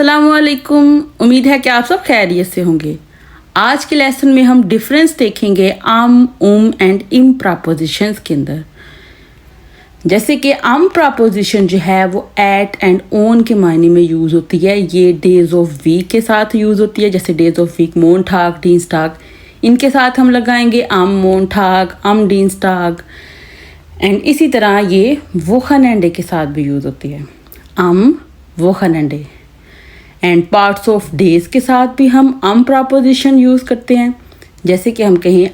अस्सलामुअलैकुम। उम्मीद है कि आप सब खैरियत से होंगे। आज के लेसन में हम डिफरेंस देखेंगे उम एंड इम प्रपोजिशंस के अंदर। जैसे कि प्रपोजिशन जो है वो एट एंड ओन के मायने में यूज़ होती है। ये डेज ऑफ वीक के साथ यूज़ होती है। जैसे डेज ऑफ वीक मोनटाग, डीन्सटाग, इनके साथ हम लगाएंगे मोनटाग, डीन्सटाग। एंड इसी तरह ये वोखनेंडे के साथ भी यूज़ होती है, वोखनेंडे। एंड पार्ट्स ऑफ डेज के साथ भी हम प्रपोजिशन यूज़ करते हैं। जैसे कि हम कहें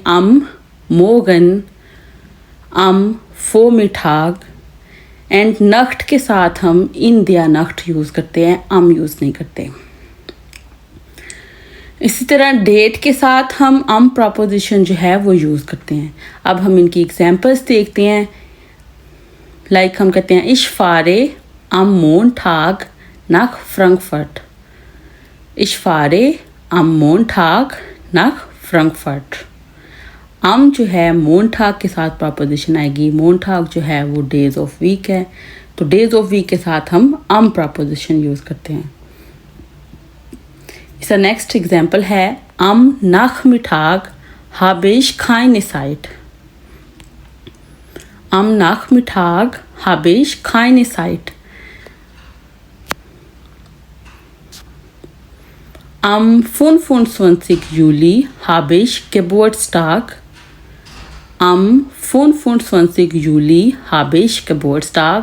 मोगन, फोमिठाग। एंड नख्ट के साथ हम इंदिया नख्ट यूज़ करते हैं, यूज़ नहीं करते। इसी तरह डेट के साथ हम प्रपोजिशन जो है वो यूज़ करते हैं। अब हम इनकी एग्जांपल्स देखते हैं। लाइक हम कहते हैं इश फारे मोनटाग nach Frankfurt। Ich fahre am Montag nach Frankfurt। जो है मोनटाग के साथ प्रपोजिशन आएगी। मोनटाग जो है वो डेज ऑफ वीक है, तो डेज ऑफ वीक के साथ हम प्रपोजिशन यूज़ करते हैं। इसका नेक्स्ट एग्जांपल है Nachmittag habe ich keine Zeit। Am Nachmittag habe ich keine Zeit। Am 25. Juli habe ich Geburtstag। Am 25. Juli habe ich Geburtstag।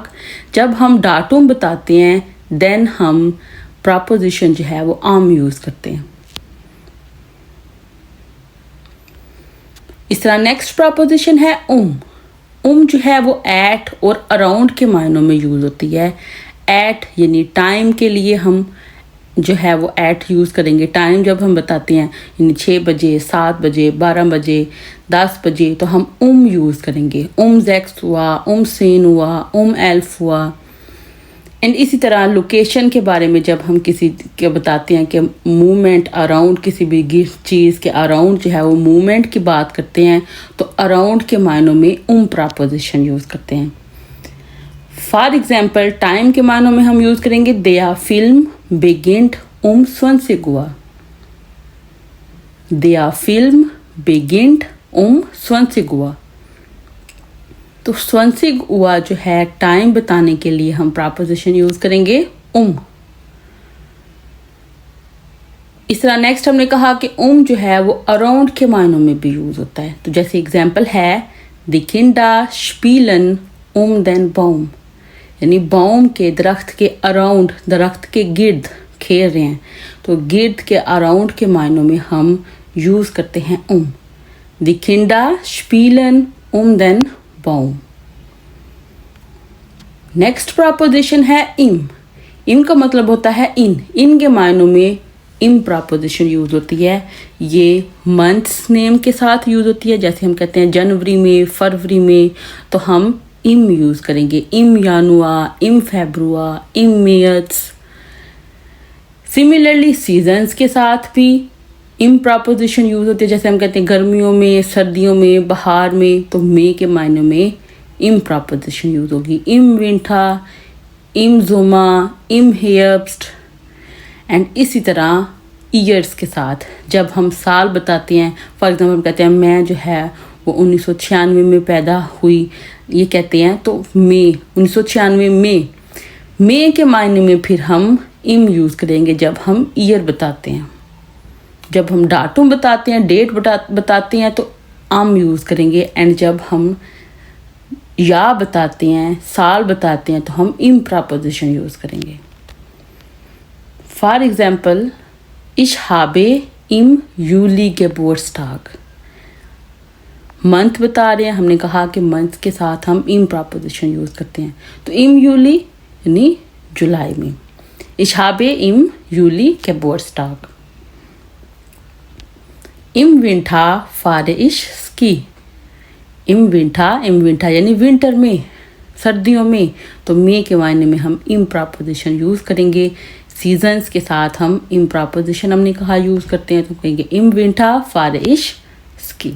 जब हम डाटुम बताते हैं देन हम प्रपोजिशन जो है वो यूज़ करते हैं। इस तरह नेक्स्ट प्रपोजिशन है जो है वो एट और अराउंड के मायनों में यूज़ होती है। एट यानी टाइम के लिए हम जो है वो एट यूज़ करेंगे। टाइम जब हम बताते हैं यानी 6 बजे, 7 बजे, 12 बजे, 10 बजे, तो हम यूज़ करेंगे। ज़ेक्स हुआ, सेन हुआ, एल्फ हुआ। एंड इसी तरह लोकेशन के बारे में जब हम किसी के बताते हैं कि मूवमेंट अराउंड, किसी भी चीज़ के अराउंड जो है वो मूवमेंट की बात करते हैं, तो अराउंड के मायनों में प्रपोजिशन यूज़ करते हैं। फॉर एग्जाम्पल टाइम के मानों में हम यूज़ करेंगे देयर फिल्म बेगिंट 20 Uhr। देयर फिल्म बेगिंट 20 Uhr। तो 20 Uhr जो है टाइम बताने के लिए हम प्रपोजिशन यूज़ करेंगे इस तरह नेक्स्ट हमने कहा कि जो है वो अराउंड के मायनों में भी यूज़ होता है। तो जैसे एग्जाम्पल है दी किंडर स्पीलन den Baum। यानी बाउम के दरख्त के अराउंड, दरख्त के गिर्द खेल रहे हैं, तो गिर्द के अराउंड के मायनों में हम यूज़ करते हैं दी किंडर स्पीलन den Baum। नेक्स्ट प्रपोजिशन है इम का मतलब होता है इन के मायनों में प्रपोजिशन यूज़ होती है। ये मंथ्स नेम के साथ यूज़ होती है। जैसे हम कहते हैं जनवरी में, फरवरी में, तो हम यूज़ करेंगे। जनवरी, फेब्रुआरी, मार्च। सिमिलरली सीजन्स के साथ भी प्रपोजिशन यूज़ होती है। जैसे हम कहते हैं गर्मियों में, सर्दियों में, बहार में, तो मई के मायने में प्रपोजिशन यूज़ होगी। विंटर, जुमा, हेrbst। एंड इसी तरह ईयर्स के साथ जब हम साल बताते हैं, फॉर एग्जाम्पल हम कहते हैं मैं जो है वो 1996 में पैदा हुई, ये कहते हैं, तो मई 1996 मई के मायने में फिर हम यूज़ करेंगे जब हम ईयर बताते हैं। जब हम डाटुम बताते हैं, डेट बताते हैं, तो यूज़ करेंगे। एंड जब हम या बताते हैं, साल बताते हैं, तो हम प्रपोजिशन यूज़ करेंगे। For example ich habe im Juli Geburtstag। Month बता रहे हैं, हमने कहा कि मंथ के साथ हम प्रपोजिशन यूज़ करते हैं। तो यूली यानी जुलाई में। ich habe im Juli Geburtstag। im Winter fahre ich Ski। im Winter यानी विंटर में, सर्दियों में, तो मई के मायने में हम प्रपोजिशन यूज़ करेंगे। सीजन्स के साथ हम प्रपोजिशन हमने कहा यूज़ करते हैं, तो कहेंगे im Winter fahre ich Ski।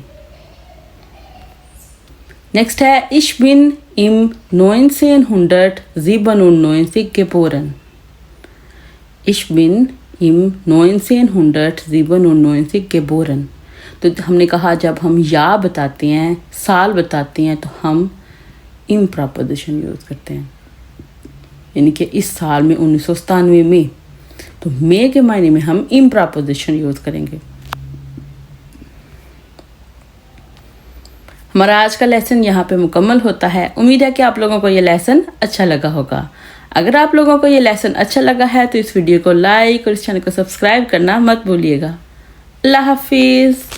Next है ich bin im 1997 geboren। Ich bin im 1997 geboren। तो हमने कहा जब हम या बताते हैं, साल बताते हैं, तो हम इम प्रपोजिशन यूज़ करते हैं, यानी कि इस साल में 1997 में, तो मे के मायने में हम इम प्रपोजिशन यूज़ करेंगे। हमारा आज का लेसन यहाँ पे मुकम्मल होता है। उम्मीद है कि आप लोगों को ये लेसन अच्छा लगा होगा। अगर आप लोगों को ये लेसन अच्छा लगा है तो इस वीडियो को लाइक और इस चैनल को सब्सक्राइब करना मत भूलिएगा। अल्लाह हाफिज़।